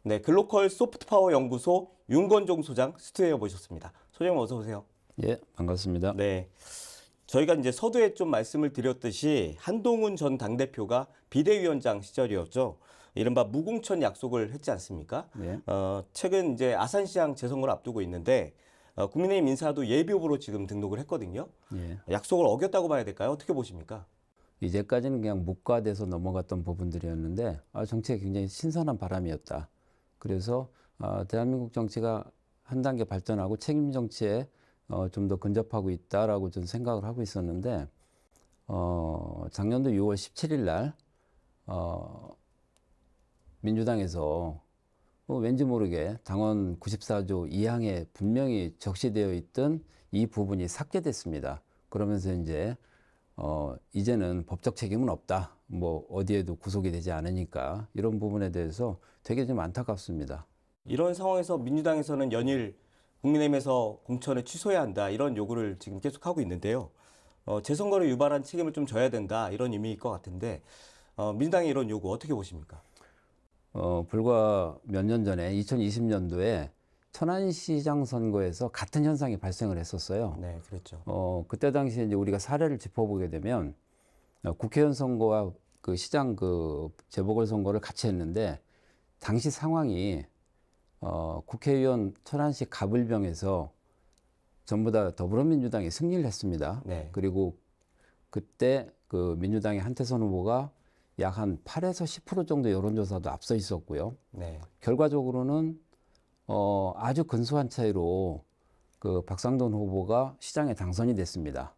네, 글로컬 소프트파워 연구소 윤건종 소장 스튜디오에 모셨습니다. 소장님 어서 오세요. 예, 반갑습니다. 네, 저희가 이제 서두에 좀 말씀을 드렸듯이 한동훈 전 당대표가 비대위원장 시절이었죠. 이른바 무공천 약속을 했지 않습니까? 예. 최근 이제 아산시장 재선거를 앞두고 있는데 국민의힘 인사도 예비후보로 지금 등록을 했거든요. 예. 약속을 어겼다고 봐야 될까요? 어떻게 보십니까? 이제까지는 그냥 묵과돼서 넘어갔던 부분들이었는데 정치에 굉장히 신선한 바람이었다. 그래서 대한민국 정치가 한 단계 발전하고 책임 정치에 좀 더 근접하고 있다라고 저는 생각을 하고 있었는데 작년도 6월 17일 날 민주당에서 왠지 모르게 당원 94조 2항에 분명히 적시되어 있던 이 부분이 삭제됐습니다. 그러면서 이제는 법적 책임은 없다. 뭐 어디에도 구속이 되지 않으니까 이런 부분에 대해서 되게 좀 안타깝습니다. 이런 상황에서 민주당에서는 연일 국민의힘에서 공천을 취소해야 한다 이런 요구를 지금 계속하고 있는데요. 재선거를 유발한 책임을 좀 져야 된다 이런 의미일 것 같은데 민주당의 이런 요구 어떻게 보십니까? 불과 몇 년 전에 2020년도에 천안시장 선거에서 같은 현상이 발생을 했었어요. 네, 그랬죠. 그때 당시에 이제 우리가 사례를 짚어보게 되면 국회의원 선거와 그 시장 그 재보궐선거를 같이 했는데 당시 상황이 국회의원 천안시 가불병에서 전부 다 더불어민주당이 승리를 했습니다. 네. 그리고 그때 그 민주당의 한태선 후보가 약 한 8에서 10% 정도 여론조사도 앞서 있었고요. 네. 결과적으로는 아주 근소한 차이로 그 박상돈 후보가 시장에 당선이 됐습니다.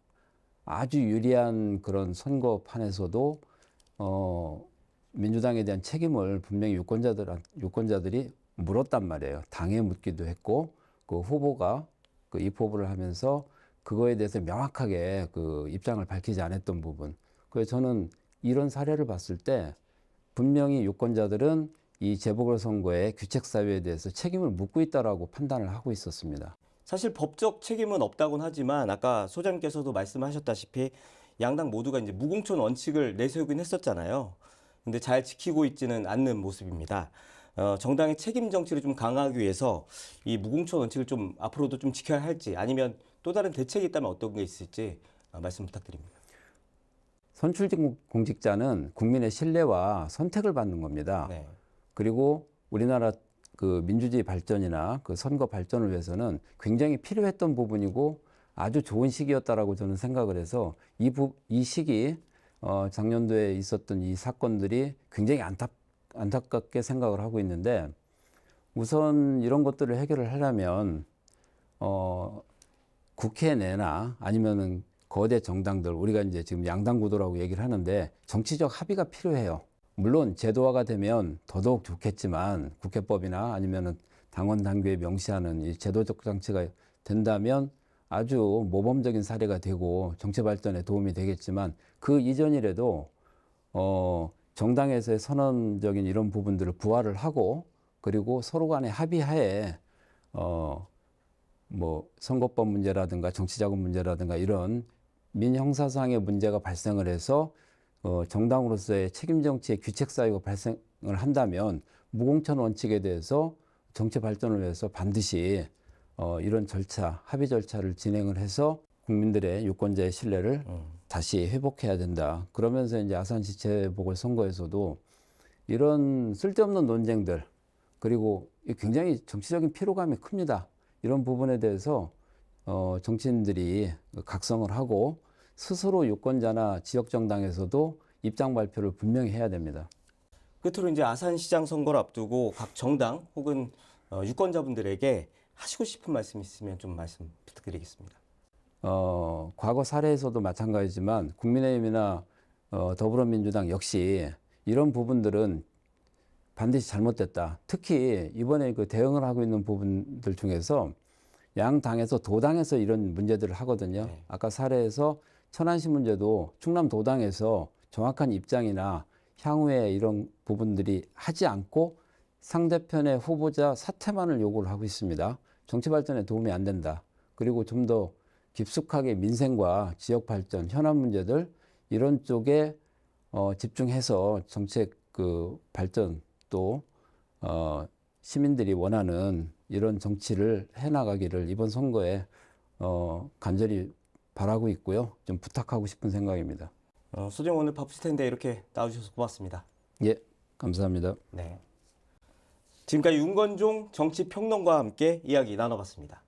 아주 유리한 그런 선거판에서도 민주당에 대한 책임을 분명히 유권자들이 물었단 말이에요. 당에 묻기도 했고 그 후보가 그 입후보를 하면서 그거에 대해서 명확하게 그 입장을 밝히지 않았던 부분. 그래서 저는 이런 사례를 봤을 때 분명히 유권자들은 이 재보궐선거의 규칙사유에 대해서 책임을 묻고 있다라고 판단을 하고 있었습니다. 사실 법적 책임은 없다고는 하지만 아까 소장님께서도 말씀하셨다시피 양당 모두가 이제 무공천 원칙을 내세우긴 했었잖아요. 근데 잘 지키고 있지는 않는 모습입니다. 정당의 책임 정치를 좀 강화하기 위해서 이 무공천 원칙을 좀 앞으로도 좀 지켜야 할지 아니면 또 다른 대책이 있다면 어떤 게 있을지 말씀 부탁드립니다. 선출직 공직자는 국민의 신뢰와 선택을 받는 겁니다. 네. 그리고 우리나라 그 민주주의 발전이나 그 선거 발전을 위해서는 굉장히 필요했던 부분이고 아주 좋은 시기였다라고 저는 생각을 해서 이 시기 작년도에 있었던 이 사건들이 굉장히 안타깝게 생각을 하고 있는데 우선 이런 것들을 해결을 하려면 국회 내나 아니면은 거대 정당들, 우리가 이제 지금 양당 구도라고 얘기를 하는데 정치적 합의가 필요해요. 물론 제도화가 되면 더더욱 좋겠지만 국회법이나 아니면은 당원 당규에 명시하는 이 제도적 장치가 된다면 아주 모범적인 사례가 되고 정치 발전에 도움이 되겠지만 그 이전이라도 정당에서의 선언적인 이런 부분들을 부활을 하고 그리고 서로 간의 합의하에 뭐 선거법 문제라든가 정치자금 문제라든가 이런 민형사상의 문제가 발생을 해서 정당으로서의 책임 정치의 규칙 사유가 발생을 한다면 무공천 원칙에 대해서 정치 발전을 위해서 반드시 이런 절차, 합의 절차를 진행을 해서 국민들의 유권자의 신뢰를 다시 회복해야 된다. 그러면서 이제 아산시 재보궐선거에서도 이런 쓸데없는 논쟁들 그리고 굉장히 정치적인 피로감이 큽니다. 이런 부분에 대해서 정치인들이 각성을 하고 스스로 유권자나 지역 정당에서도 입장 발표를 분명히 해야 됩니다. 끝으로 이제 아산시장 선거를 앞두고 각 정당 혹은 유권자분들에게 하시고 싶은 말씀 있으면 좀 말씀 부탁드리겠습니다. 과거 사례에서도 마찬가지지만 국민의힘이나 더불어민주당 역시 이런 부분들은 반드시 잘못됐다. 특히 이번에 그 대응을 하고 있는 부분들 중에서 양 당에서 도당에서 이런 문제들을 하거든요. 네. 아까 사례에서 천안시 문제도 충남 도당에서 정확한 입장이나 향후에 이런 부분들이 하지 않고 상대편의 후보자 사퇴만을 요구를 하고 있습니다. 정치 발전에 도움이 안 된다. 그리고 좀 더 깊숙하게 민생과 지역 발전, 현안 문제들 이런 쪽에 집중해서 정책 그 발전 또 시민들이 원하는 이런 정치를 해나가기를 이번 선거에 간절히 바라고 있고요. 좀 부탁하고 싶은 생각입니다. 소장님 오늘 바쁘실 텐데 이렇게 나와주셔서 고맙습니다. 예, 감사합니다. 네. 지금까지 윤건종 정치평론가와 함께 이야기 나눠봤습니다.